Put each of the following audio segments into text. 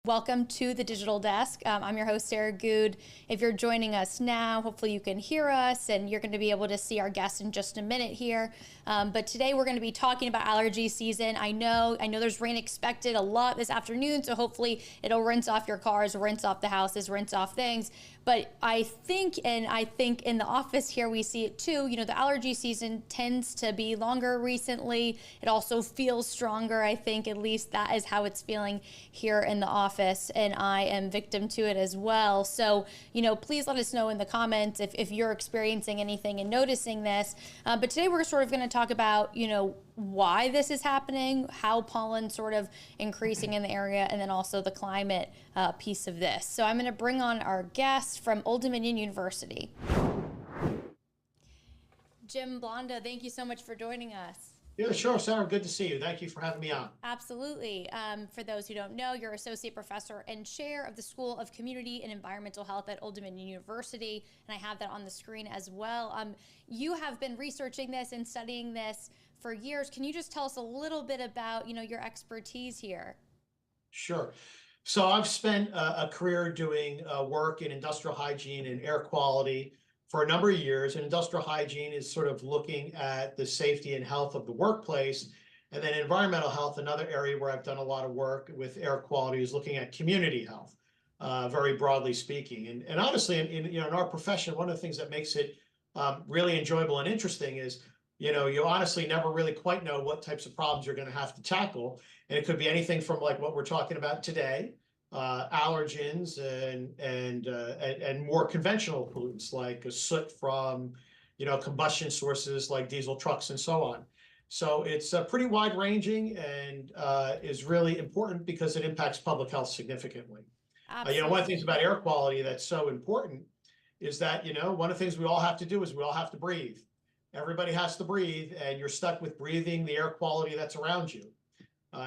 Welcome to the Digital Desk. I'm your host, Sarah Good. If you're joining us now, hopefully you can hear us and you're going to be able to see our guests in just a minute here. But today we're going to be talking about allergy season. I know there's rain expected a lot this afternoon, so hopefully it'll rinse off your cars, rinse off the houses, rinse off things. But I think in the office here we see it too. You know, the allergy season tends to be longer recently. It also feels stronger. I think at least that is how it's feeling here in the office, and I am victim to it as well. So, please let us know in the comments if you're experiencing anything and noticing this. But today we're sort of going to talk about, why this is happening, how pollen sort of increasing in the area, and then also the climate piece of this. So I'm going to bring on our guest from Old Dominion University. Jim Blonda, thank you so much for joining us. Yeah, sure, Sarah. Good to see you. Thank you for having me on. Absolutely. For those who don't know, you're Associate Professor and Chair of the School of Community and Environmental Health at Old Dominion University, and I have that on the screen as well. You have been researching this and studying this for years. Can you just tell us a little bit about, your expertise here? Sure. So I've spent a career doing work in industrial hygiene and air quality for a number of years. And industrial hygiene is sort of looking at the safety and health of the workplace. And then environmental health, another area where I've done a lot of work with air quality, is looking at community health, very broadly speaking. And honestly, in our profession, one of the things that makes it really enjoyable and interesting is, you honestly never really quite know what types of problems you're going to have to tackle. And it could be anything from like what we're talking about today, allergens and more conventional pollutants like soot from, combustion sources like diesel trucks and so on. So it's pretty wide ranging and is really important because it impacts public health significantly. One of the things about air quality that's so important is that, one of the things we all have to do is we all have to breathe. Everybody has to breathe, and you're stuck with breathing the air quality that's around you.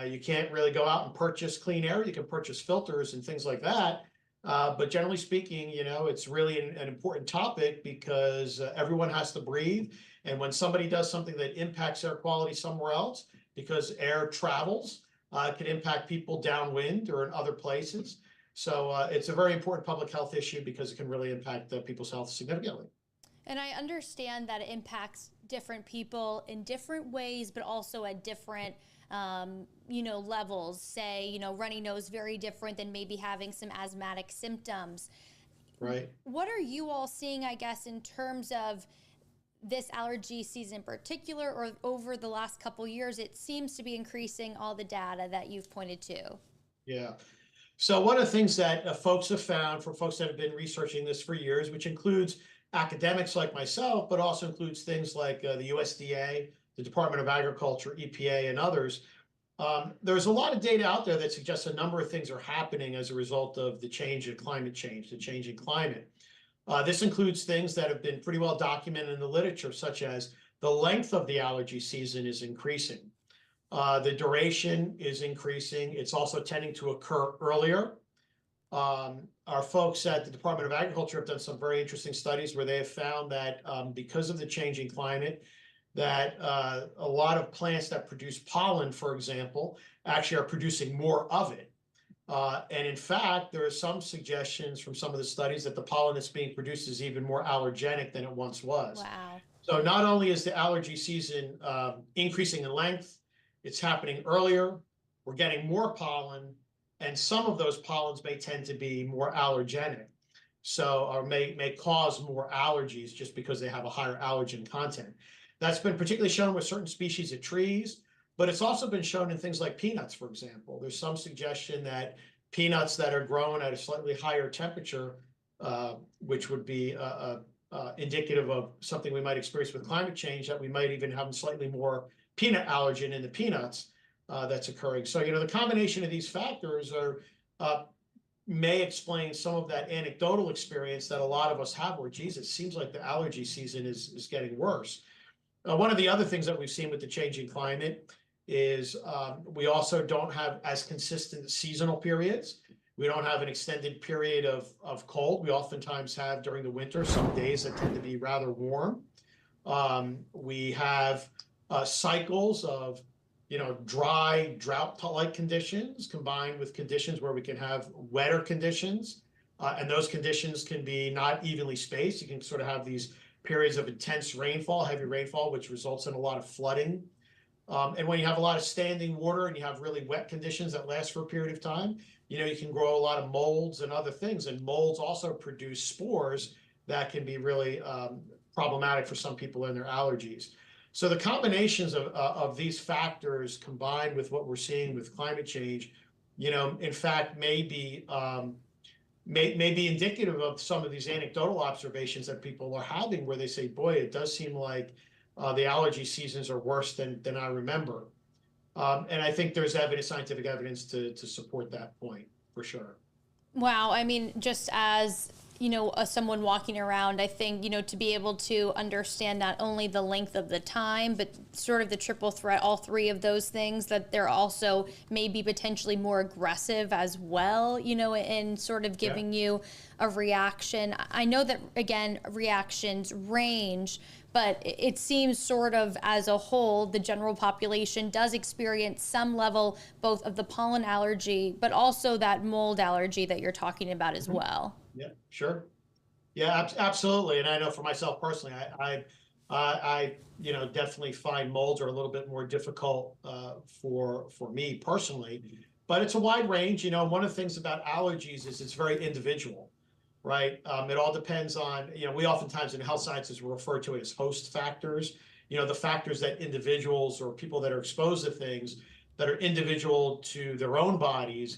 You can't really go out and purchase clean air. You can purchase filters and things like that. But generally speaking, it's really an important topic because everyone has to breathe. And when somebody does something that impacts air quality somewhere else, because air travels, it can impact people downwind or in other places. So it's a very important public health issue because it can really impact people's health significantly. And I understand that it impacts different people in different ways, but also at different, levels. Say, runny nose, very different than maybe having some asthmatic symptoms. Right. What are you all seeing, I guess, in terms of this allergy season in particular, or over the last couple years? It seems to be increasing, all the data that you've pointed to. Yeah. So one of the things that folks have found, for folks that have been researching this for years, which includes academics like myself, but also includes things like the USDA, the Department of Agriculture, EPA, and others. There's a lot of data out there that suggests a number of things are happening as a result of the change in climate change, the change in climate. This includes things that have been pretty well documented in the literature, such as the length of the allergy season is increasing. The duration is increasing. It's also tending to occur earlier. Our folks at the Department of Agriculture have done some very interesting studies where they have found that because of the changing climate, that a lot of plants that produce pollen, for example, actually are producing more of it. And in fact, there are some suggestions from some of the studies that the pollen that's being produced is even more allergenic than it once was. Wow. So not only is the allergy season increasing in length, it's happening earlier, we're getting more pollen, and some of those pollens may tend to be more allergenic, or may cause more allergies just because they have a higher allergen content. That's been particularly shown with certain species of trees, but it's also been shown in things like peanuts, for example. There's some suggestion that peanuts that are grown at a slightly higher temperature, which would be indicative of something we might experience with climate change, that we might even have slightly more peanut allergen in the peanuts that's occurring. So, the combination of these factors may explain some of that anecdotal experience that a lot of us have where, geez, it seems like the allergy season is getting worse. One of the other things that we've seen with the changing climate is we also don't have as consistent seasonal periods. We don't have an extended period of cold. We oftentimes have during the winter some days that tend to be rather warm. We have cycles of dry drought-like conditions combined with conditions where we can have wetter conditions. And those conditions can be not evenly spaced. You can sort of have these periods of intense rainfall, heavy rainfall, which results in a lot of flooding. And when you have a lot of standing water and you have really wet conditions that last for a period of time, you can grow a lot of molds and other things. And molds also produce spores that can be really problematic for some people and their allergies. So the combinations of these factors combined with what we're seeing with climate change, in fact, may be indicative of some of these anecdotal observations that people are having where they say, boy, it does seem like the allergy seasons are worse than I remember. And I think there's scientific evidence to support that point for sure. Wow. I mean, just as, someone walking around, I think, to be able to understand not only the length of the time, but sort of the triple threat, all three of those things, that they're also maybe potentially more aggressive as well, in sort of giving you a reaction. I know that, again, reactions range, but it seems sort of as a whole, the general population does experience some level both of the pollen allergy, but also that mold allergy that you're talking about as well. Yeah, sure. Yeah, absolutely. And I know for myself personally, I definitely find molds are a little bit more difficult for me personally, but it's a wide range. One of the things about allergies is it's very individual, right? It all depends on, we oftentimes in health sciences will refer to it as host factors, the factors that individuals or people that are exposed to things that are individual to their own bodies,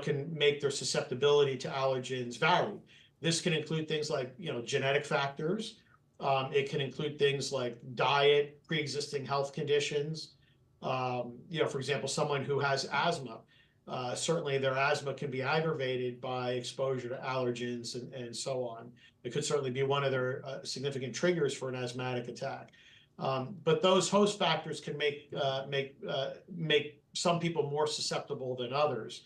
can make their susceptibility to allergens vary. This can include things like, genetic factors. It can include things like diet, pre-existing health conditions. For example, someone who has asthma, certainly their asthma can be aggravated by exposure to allergens and so on. It could certainly be one of their significant triggers for an asthmatic attack. But those host factors can make some people more susceptible than others.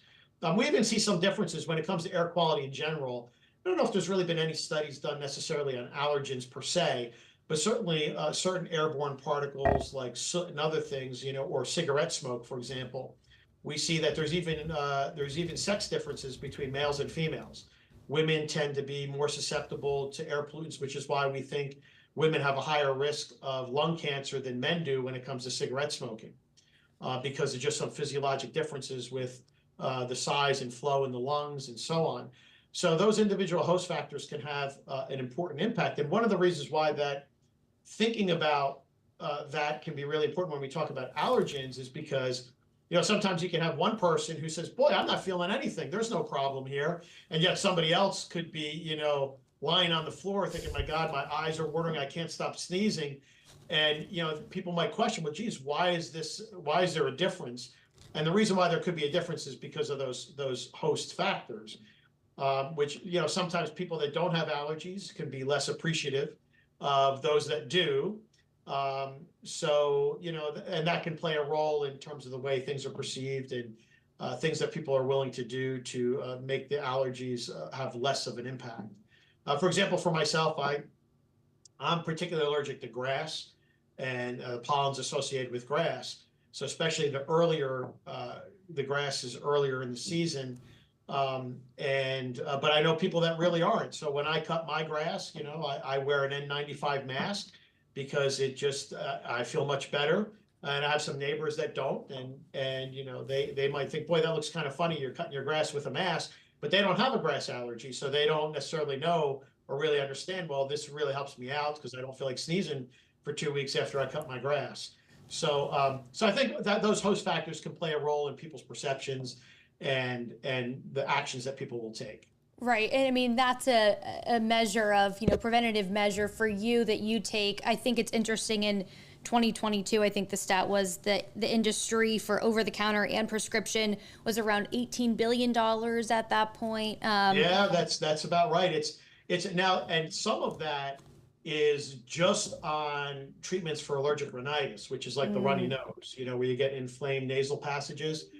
We even see some differences when it comes to air quality in general. I don't know if there's really been any studies done necessarily on allergens per se, but certainly certain airborne particles like soot and other things, or cigarette smoke, for example. We see that there's even sex differences between males and females. Women tend to be more susceptible to air pollutants, which is why we think women have a higher risk of lung cancer than men do when it comes to cigarette smoking, because of just some physiologic differences with the size and flow in the lungs and so on. So those individual host factors can have an important impact. And one of the reasons why that thinking about that can be really important when we talk about allergens is because, sometimes you can have one person who says, boy, I'm not feeling anything. There's no problem here. And yet somebody else could be, lying on the floor thinking, my God, my eyes are watering. I can't stop sneezing. And, people might question, well, geez, why is there a difference? And the reason why there could be a difference is because of those host factors, which, sometimes people that don't have allergies can be less appreciative of those that do. So, and that can play a role in terms of the way things are perceived and things that people are willing to do to make the allergies have less of an impact. For example, for myself, I'm particularly allergic to grass and pollens associated with grass. So especially the grass is earlier in the season. But I know people that really aren't. So when I cut my grass, I wear an N95 mask because it just, I feel much better. And I have some neighbors that don't. And they might think, boy, that looks kind of funny. You're cutting your grass with a mask, but they don't have a grass allergy. So they don't necessarily know or really understand, well, this really helps me out because I don't feel like sneezing for 2 weeks after I cut my grass. So I think that those host factors can play a role in people's perceptions and the actions that people will take. Right. And I mean, that's a measure of, preventative measure for you that you take. I think it's interesting in 2022, I think the stat was that the industry for over-the-counter and prescription was around $18 billion at that point. Yeah, that's about right. It's now, and some of that is just on treatments for allergic rhinitis, which is like the runny nose, where you get inflamed nasal passages.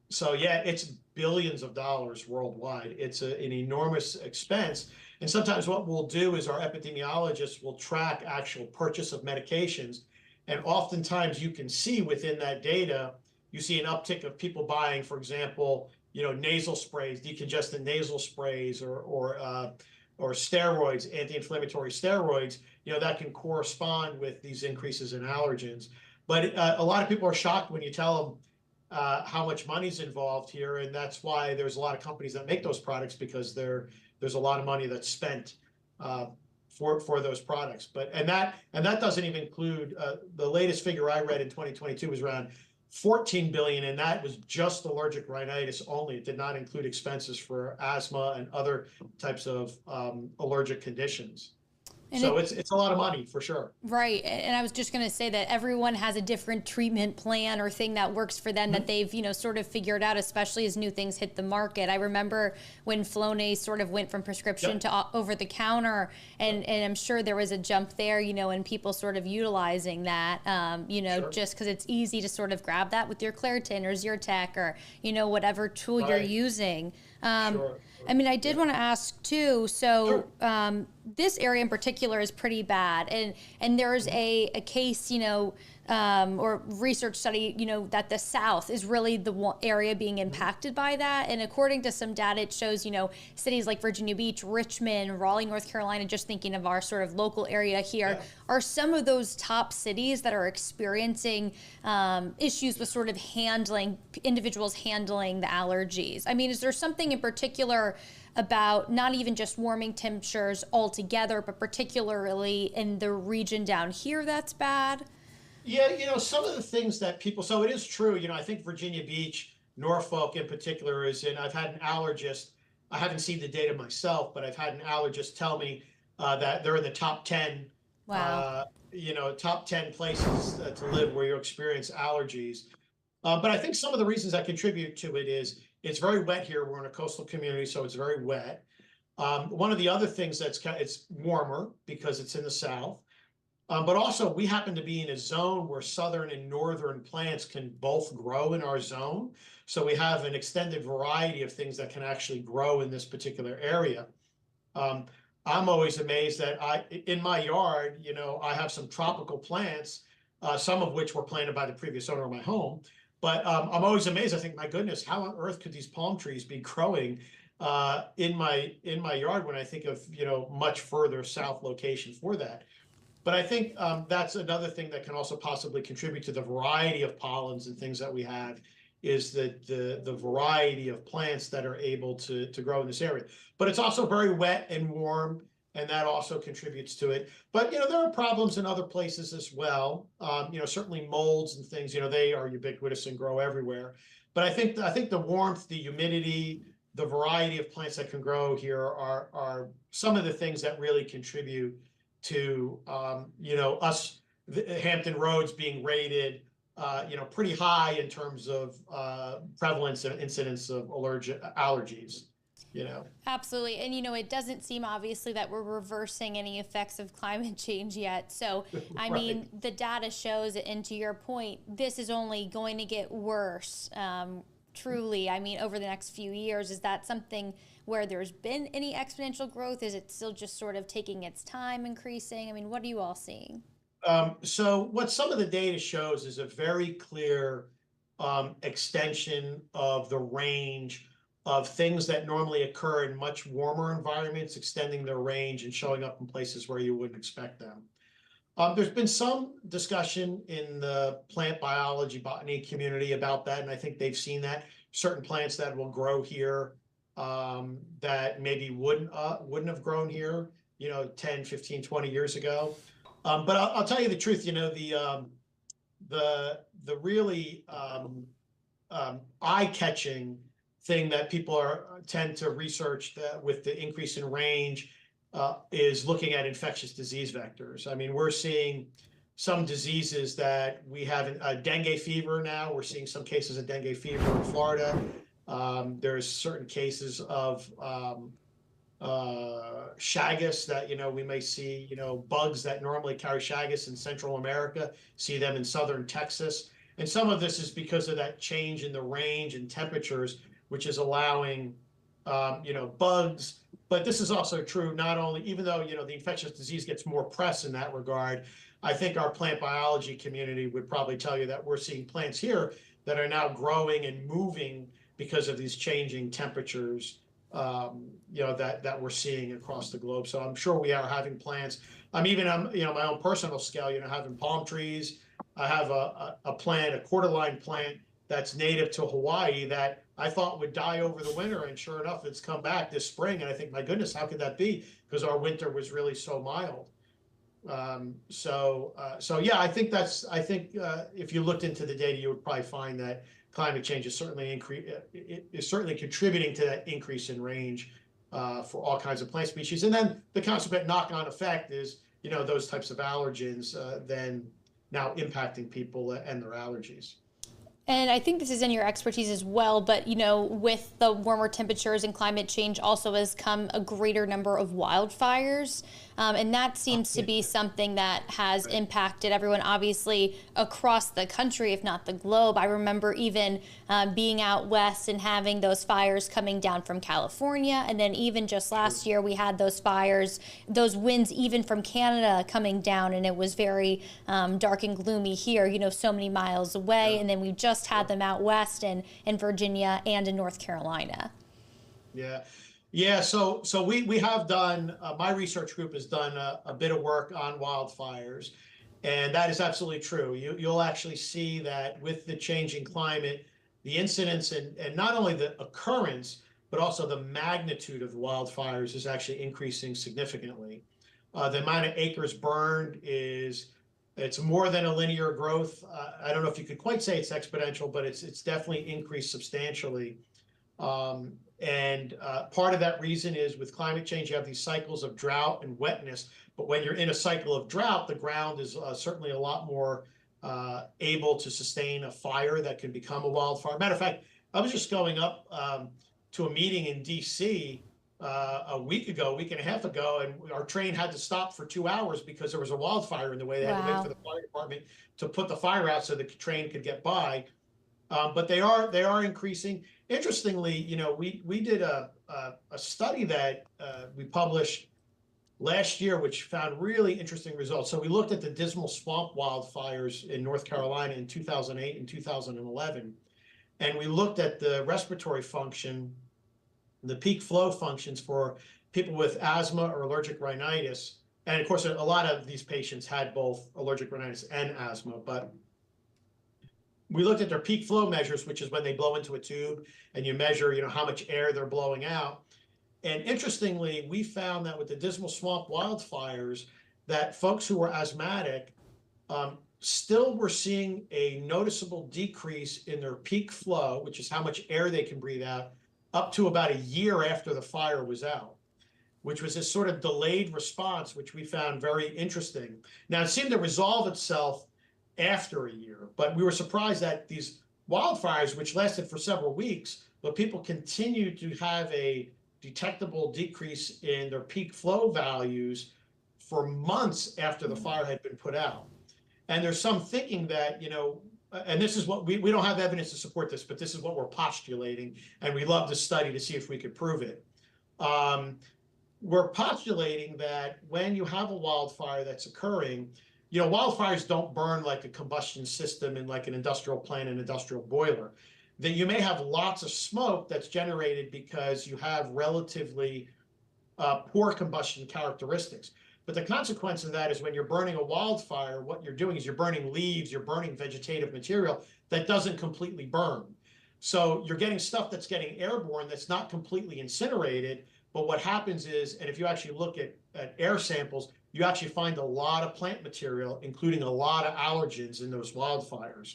So yeah, it's billions of dollars worldwide. It's an enormous expense. And sometimes what we'll do is our epidemiologists will track actual purchase of medications. And oftentimes you can see within that data, you see an uptick of people buying, for example, nasal sprays, decongestant nasal sprays, or steroids, anti-inflammatory steroids, that can correspond with these increases in allergens. But a lot of people are shocked when you tell them how much money's involved here, and that's why there's a lot of companies that make those products, because there's a lot of money that's spent for those products. And that doesn't even include the latest figure I read in 2022 was around 14 billion, and that was just allergic rhinitis only. It did not include expenses for asthma and other types of allergic conditions. And so it's a lot of money for sure. Right. And I was just going to say that everyone has a different treatment plan or thing that works for them that they've, sort of figured out, especially as new things hit the market. I remember when Flonase sort of went from prescription to over the counter, and I'm sure there was a jump there, and people sort of utilizing that, just because it's easy to sort of grab that with your Claritin or Zyrtec or, whatever tool you're using. I mean, I did want to ask too, so this area in particular is pretty bad, and there's a case, or research study, that the South is really the one area being impacted by that. And according to some data, it shows, cities like Virginia Beach, Richmond, Raleigh, North Carolina, just thinking of our sort of local area here, are some of those top cities that are experiencing issues with sort of individuals handling the allergies. I mean, is there something in particular about not even just warming temperatures altogether, but particularly in the region down here that's bad? Yeah, some of the things that people, so it is true, I think Virginia Beach, Norfolk in particular I've had an allergist, I haven't seen the data myself, but I've had an allergist tell me that they're in the top 10, top 10 places to live where you experience allergies. But I think some of the reasons that contribute to it is it's very wet here. We're in a coastal community, so it's very wet. One of the other things it's warmer because it's in the South. But also, we happen to be in a zone where southern and northern plants can both grow in our zone. So we have an extended variety of things that can actually grow in this particular area. I'm always amazed that in my yard, I have some tropical plants, some of which were planted by the previous owner of my home. But I'm always amazed. I think, my goodness, how on earth could these palm trees be growing in my yard when I think of much further south location for that? But I think that's another thing that can also possibly contribute to the variety of pollens and things that we have, is the variety of plants that are able to grow in this area. But it's also very wet and warm, and that also contributes to it. But there are problems in other places as well. Certainly molds and things, they are ubiquitous and grow everywhere. But I think the warmth, the humidity, the variety of plants that can grow here are some of the things that really contribute to us, Hampton Roads being rated pretty high in terms of prevalence and incidence of allergies. Absolutely. And, it doesn't seem obviously that we're reversing any effects of climate change yet. So, I mean, the data shows, and to your point, this is only going to get worse, truly. I mean, over the next few years. Is that something where there's been any exponential growth? Is it still just sort of taking its time increasing? I mean, what are you all seeing? So what some of the data shows is a very clear extension of the range of things that normally occur in much warmer environments, extending their range and showing up in places where you wouldn't expect them. There's been some discussion in the plant biology, botany community about that, and I think they've seen that certain plants that will grow here that maybe wouldn't have grown here, 10, 15, 20 years ago. But I'll tell you the truth, the really eye-catching thing that people tend to research with the increase in range is looking at infectious disease vectors. I mean, we're seeing some diseases that we have dengue fever now. We're seeing some cases of dengue fever in Florida. There's certain cases of Chagas that we may see, bugs that normally carry Chagas in Central America, see them in southern Texas. And some of this is because of that change in the range and temperatures, which is allowing bugs. But this is also true not only, even though the infectious disease gets more press in that regard, I think our plant biology community would probably tell you that we're seeing plants here that are now growing and moving because of these changing temperatures, that we're seeing across the globe. So I'm sure we are having plants. Even on, my own personal scale, having palm trees. I have a plant, a quarter-line plant that's native to Hawaii that I thought would die over the winter, and sure enough, it's come back this spring. And I think, my goodness, how could that be? Because our winter was really so mild. So yeah, I think if you looked into the data, you would probably find that climate change is certainly contributing to that increase in range for all kinds of plant species. And then the consequent knock-on effect is, those types of allergens then now impacting people and their allergies. And I think this is in your expertise as well, but with the warmer temperatures and climate change also has come a greater number of wildfires. And that seems to be something that has impacted everyone, obviously, across the country, if not the globe. I remember even being out west and having those fires coming down from California. And then even just last year, we had those fires, those winds even from Canada coming down. And it was very dark and gloomy here, so many miles away. And then we just had them out west in Virginia and in North Carolina. Yeah, so we have done, my research group has done a bit of work on wildfires, and that is absolutely true. You'll actually see that with the changing climate, the incidence and not only the occurrence, but also the magnitude of wildfires is actually increasing significantly. The amount of acres burned it's more than a linear growth. I don't know if you could quite say it's exponential, but it's definitely increased substantially. And part of that reason is with climate change, you have these cycles of drought and wetness. But when you're in a cycle of drought, the ground is certainly a lot more able to sustain a fire that can become a wildfire. Matter of fact, I was just going up to a meeting in DC a week and a half ago, and our train had to stop for 2 hours because there was a wildfire in the way. They had to wait for the fire department to put the fire out so the train could get by. But they are increasing. Interestingly, we did a study that we published last year, which found really interesting results. So we looked at the Dismal Swamp wildfires in North Carolina in 2008 and 2011, and we looked at the respiratory function, the peak flow functions for people with asthma or allergic rhinitis. And of course, a lot of these patients had both allergic rhinitis and asthma, but we looked at their peak flow measures, which is when they blow into a tube and you measure, how much air they're blowing out. And interestingly, we found that with the Dismal Swamp wildfires, that folks who were asthmatic still were seeing a noticeable decrease in their peak flow, which is how much air they can breathe out, up to about a year after the fire was out, which was this sort of delayed response, which we found very interesting. Now, it seemed to resolve itself after a year, but we were surprised that these wildfires, which lasted for several weeks, but people continued to have a detectable decrease in their peak flow values for months after the fire had been put out. And there's some thinking that, and this is what we don't have evidence to support this, but this is what we're postulating, and we love to study to see if we could prove it. We're postulating that when you have a wildfire that's occurring, wildfires don't burn like a combustion system in like an industrial plant, an industrial boiler. That you may have lots of smoke that's generated because you have relatively poor combustion characteristics. But the consequence of that is when you're burning a wildfire, what you're doing is you're burning leaves, you're burning vegetative material that doesn't completely burn. So you're getting stuff that's getting airborne that's not completely incinerated. But what happens is, and if you actually look at air samples, you actually find a lot of plant material, including a lot of allergens in those wildfires.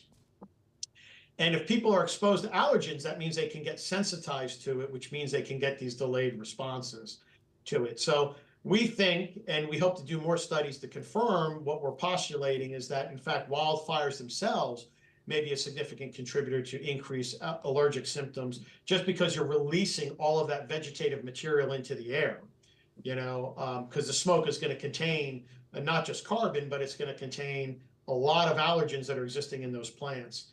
And if people are exposed to allergens, that means they can get sensitized to it, which means they can get these delayed responses to it. So we think, and we hope to do more studies to confirm what we're postulating, is that, in fact, wildfires themselves may be a significant contributor to increased allergic symptoms just because you're releasing all of that vegetative material into the air, because the smoke is going to contain not just carbon, but it's going to contain a lot of allergens that are existing in those plants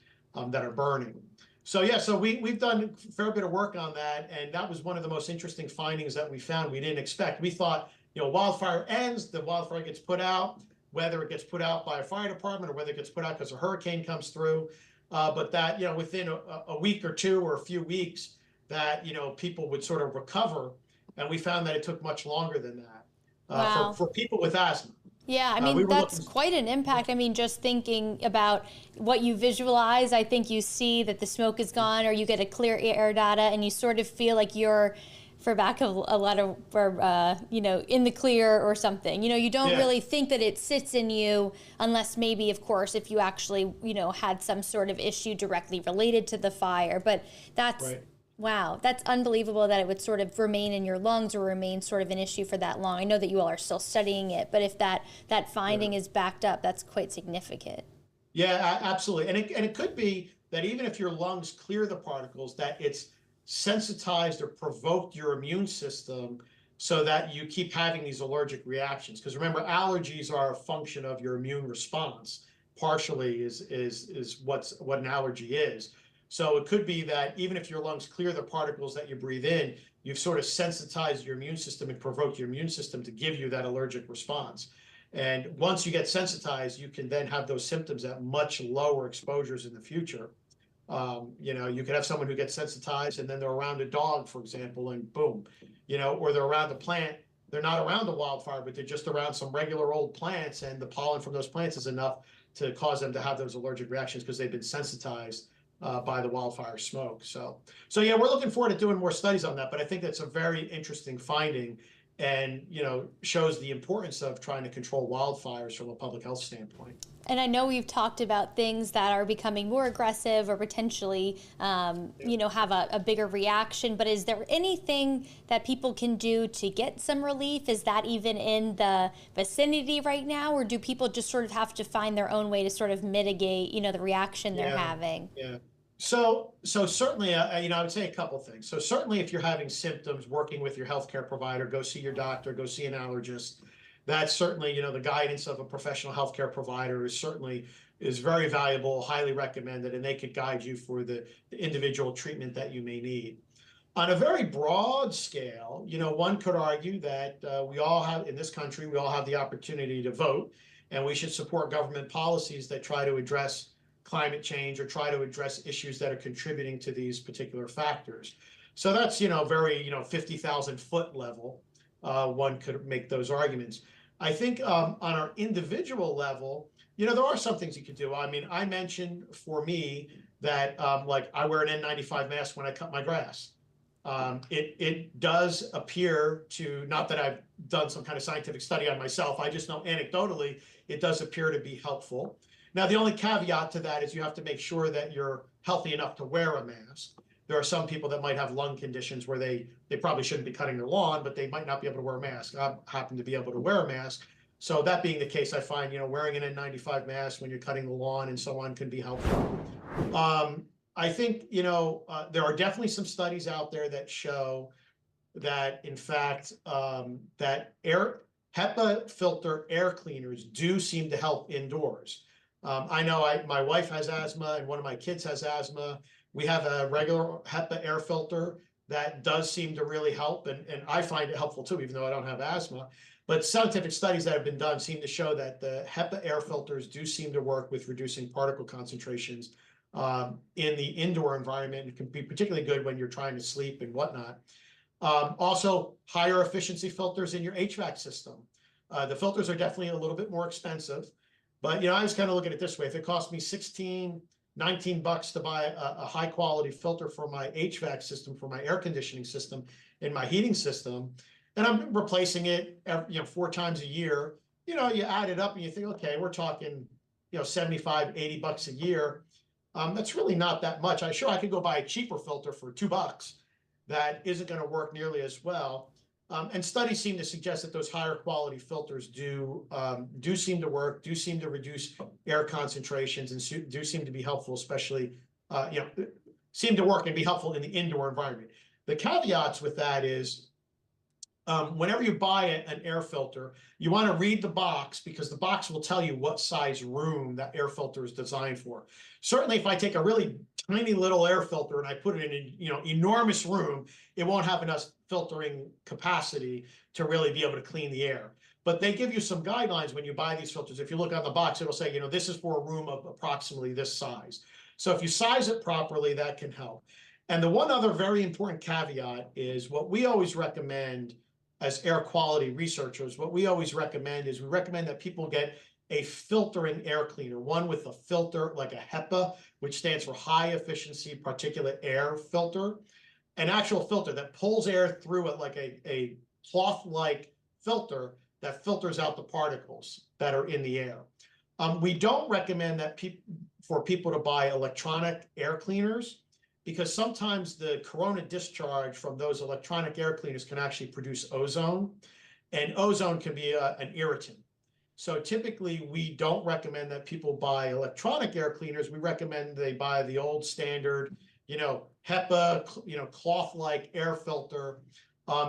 that are burning. So yeah, so we've done a fair bit of work on that, and that was one of the most interesting findings that we found. We didn't expect. We thought, wildfire ends, the wildfire gets put out, whether it gets put out by a fire department or whether it gets put out because a hurricane comes through. But that, within a week or two or a few weeks, that, people would sort of recover. And we found that it took much longer than that Wow. for people with asthma. Yeah, I We mean, were that's looking. quite an impact. I mean, just thinking about what you visualize, I think you see that the smoke is gone, or you get a clear air data, and you sort of feel like you're, for back of a lot of, in the clear or something. You don't Yeah. really think that it sits in you unless maybe, of course, if you actually, had some sort of issue directly related to the fire. But that's, Right. wow, that's unbelievable that it would sort of remain in your lungs or remain sort of an issue for that long. I know that you all are still studying it, but if that finding is backed up, that's quite significant. Yeah, absolutely. And it could be that even if your lungs clear the particles, that it's sensitized or provoked your immune system so that you keep having these allergic reactions. Because remember, allergies are a function of your immune response. Partially is what an allergy is. So it could be that even if your lungs clear the particles that you breathe in, you've sort of sensitized your immune system and provoked your immune system to give you that allergic response. And once you get sensitized, you can then have those symptoms at much lower exposures in the future. You could have someone who gets sensitized and then they're around a dog, for example, and boom, or they're around a plant. They're not around a wildfire, but they're just around some regular old plants, and the pollen from those plants is enough to cause them to have those allergic reactions because they've been sensitized by the wildfire smoke. So yeah, we're looking forward to doing more studies on that. But I think that's a very interesting finding, and shows the importance of trying to control wildfires from a public health standpoint. And I know we've talked about things that are becoming more aggressive or potentially, have a bigger reaction. But is there anything that people can do to get some relief? Is that even in the vicinity right now? Or do people just sort of have to find their own way to sort of mitigate, the reaction they're having? Yeah. So certainly, I would say a couple things. So certainly, if you're having symptoms, working with your healthcare provider, go see your doctor, go see an allergist. That's certainly, the guidance of a professional healthcare provider is very valuable, highly recommended, and they could guide you for the individual treatment that you may need. On a very broad scale, one could argue that we all have, in this country, we all have the opportunity to vote, and we should support government policies that try to address climate change or try to address issues that are contributing to these particular factors. So that's, very, 50,000 foot level. One could make those arguments. I think on our individual level, there are some things you could do. I mean, I mentioned for me that like I wear an N95 mask when I cut my grass. It does appear to, not that I've done some kind of scientific study on myself, I just know anecdotally it does appear to be helpful. Now, the only caveat to that is you have to make sure that you're healthy enough to wear a mask. There are some people that might have lung conditions where they probably shouldn't be cutting their lawn, but they might not be able to wear a mask. I happen to be able to wear a mask. So that being the case, I find, wearing an N95 mask when you're cutting the lawn and so on can be helpful. I think, there are definitely some studies out there that show that, in fact, that HEPA filter air cleaners do seem to help indoors. I know my wife has asthma and one of my kids has asthma. We have a regular HEPA air filter that does seem to really help, and I find it helpful too, even though I don't have asthma. But scientific studies that have been done seem to show that the HEPA air filters do seem to work with reducing particle concentrations in the indoor environment. It can be particularly good when you're trying to sleep and whatnot. Also, higher efficiency filters in your HVAC system. The filters are definitely a little bit more expensive, but I was kind of looking at it this way. If it cost me $19 to buy a high quality filter for my HVAC system, for my air conditioning system and my heating system, and I'm replacing it 4 times a year, you add it up and you think, okay, we're talking, $75, $80 a year. That's really not that much. I'm sure I could go buy a cheaper filter for $2 that isn't going to work nearly as well. And studies seem to suggest that those higher quality filters do seem to work, do seem to reduce air concentrations, and do seem to be helpful, especially, seem to work and be helpful in the indoor environment. The caveats with that is, whenever you buy an air filter, you want to read the box, because the box will tell you what size room that air filter is designed for. Certainly, if I take a really tiny little air filter and I put it in a, enormous room, it won't have enough filtering capacity to really be able to clean the air. But they give you some guidelines when you buy these filters. If you look on the box, it'll say, this is for a room of approximately this size. So if you size it properly, that can help. And the one other very important caveat is what we always recommend as air quality researchers, what we always recommend is we recommend that people get a filtering air cleaner, one with a filter like a HEPA, which stands for high efficiency particulate air filter, an actual filter that pulls air through it like a cloth-like filter that filters out the particles that are in the air. We don't recommend that for people to buy electronic air cleaners, because sometimes the corona discharge from those electronic air cleaners can actually produce ozone, and ozone can be an irritant. So typically we don't recommend that people buy electronic air cleaners. We recommend they buy the old standard, HEPA, cloth-like air filter,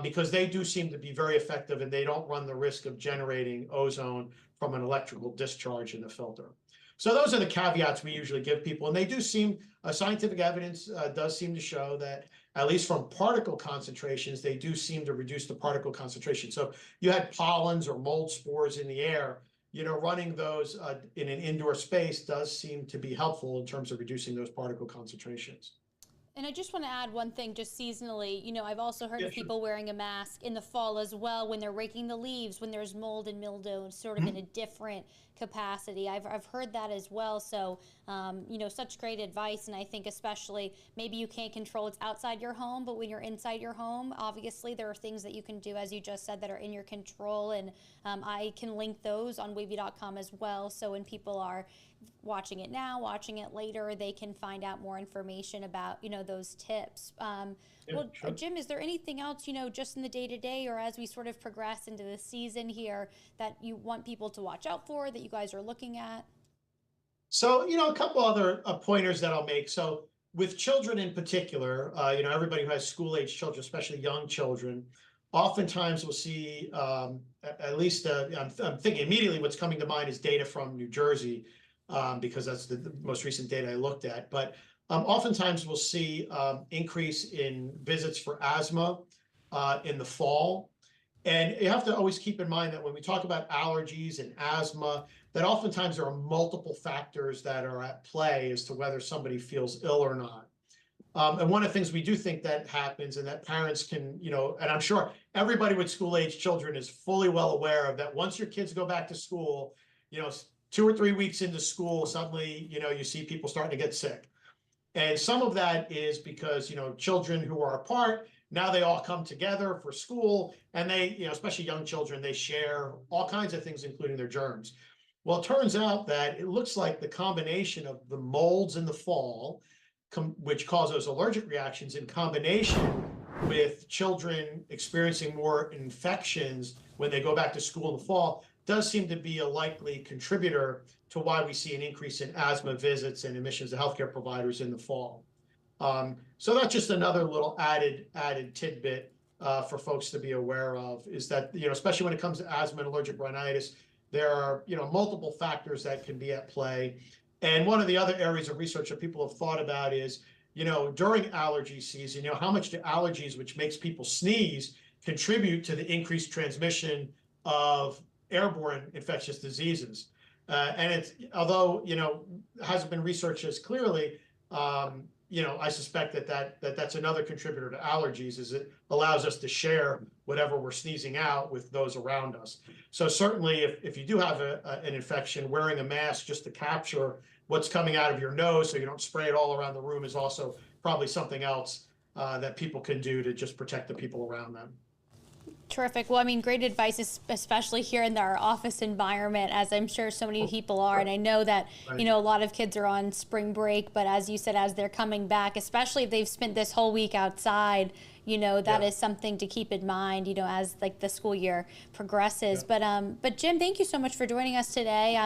because they do seem to be very effective and they don't run the risk of generating ozone from an electrical discharge in the filter. So those are the caveats we usually give people, and they do seem, scientific evidence does seem to show that, at least from particle concentrations, they do seem to reduce the particle concentration. So you had pollens or mold spores in the air, running those in an indoor space does seem to be helpful in terms of reducing those particle concentrations. And I just want to add one thing, just seasonally, I've also heard of people wearing a mask in the fall as well when they're raking the leaves, when there's mold and mildew, sort of in a different capacity. I've heard that as well. So, such great advice. And I think especially maybe you can't control what's outside your home, but when you're inside your home, obviously there are things that you can do, as you just said, that are in your control. And I can link those on wavy.com as well. So when people are watching it now, watching it later, they can find out more information about, those tips. Sure. Jim, is there anything else, just in the day-to-day or as we sort of progress into the season here that you want people to watch out for, that you guys are looking at? So, a couple other pointers that I'll make. So with children in particular, everybody who has school-age children, especially young children, oftentimes we'll see, at least I'm thinking immediately what's coming to mind is data from New Jersey, because that's the most recent data I looked at. But oftentimes we'll see increase in visits for asthma in the fall. And you have to always keep in mind that when we talk about allergies and asthma, that oftentimes there are multiple factors that are at play as to whether somebody feels ill or not. And one of the things we do think that happens, and that parents can, and I'm sure everybody with school-age children is fully well aware of that, once your kids go back to school, 2 or 3 weeks into school, suddenly, you see people starting to get sick. And some of that is because, children who are apart, now they all come together for school, and they, especially young children, they share all kinds of things, including their germs. Well, it turns out that it looks like the combination of the molds in the fall, which cause those allergic reactions, in combination with children experiencing more infections when they go back to school in the fall, does seem to be a likely contributor to why we see an increase in asthma visits and admissions to healthcare providers in the fall. So that's just another little added tidbit for folks to be aware of, is that, especially when it comes to asthma and allergic rhinitis, there are, multiple factors that can be at play. And one of the other areas of research that people have thought about is, during allergy season, how much do allergies, which makes people sneeze, contribute to the increased transmission of airborne infectious diseases? And it's, although, hasn't been researched as clearly, I suspect that's another contributor to allergies, is it allows us to share whatever we're sneezing out with those around us. So certainly if you do have an infection, wearing a mask just to capture what's coming out of your nose so you don't spray it all around the room is also probably something else that people can do to just protect the people around them. Terrific. Well, great advice, especially here in our office environment, as I'm sure so many people are. And I know that, Right. A lot of kids are on spring break, but as you said, as they're coming back, especially if they've spent this whole week outside, that Yeah. is something to keep in mind, as like the school year progresses. Yeah. But Jim, thank you so much for joining us today.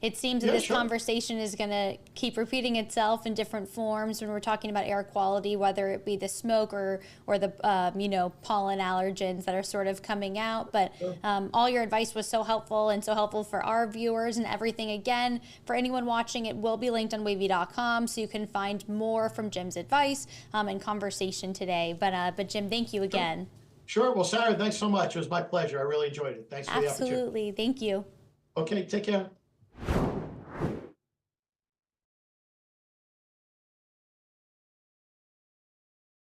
It seems that Yeah, this sure. conversation is going to keep repeating itself in different forms when we're talking about air quality, whether it be the smoke or the pollen allergens that are sort of coming out. But Sure. all your advice was so helpful, and so helpful for our viewers and everything. Again, for anyone watching, it will be linked on WAVY.com, so you can find more from Jim's advice and conversation today. But Jim, thank you Sure. again. Sure. Well, Sarah, thanks so much. It was my pleasure. I really enjoyed it. Thanks for the opportunity. Absolutely. Thank you. Okay, take care.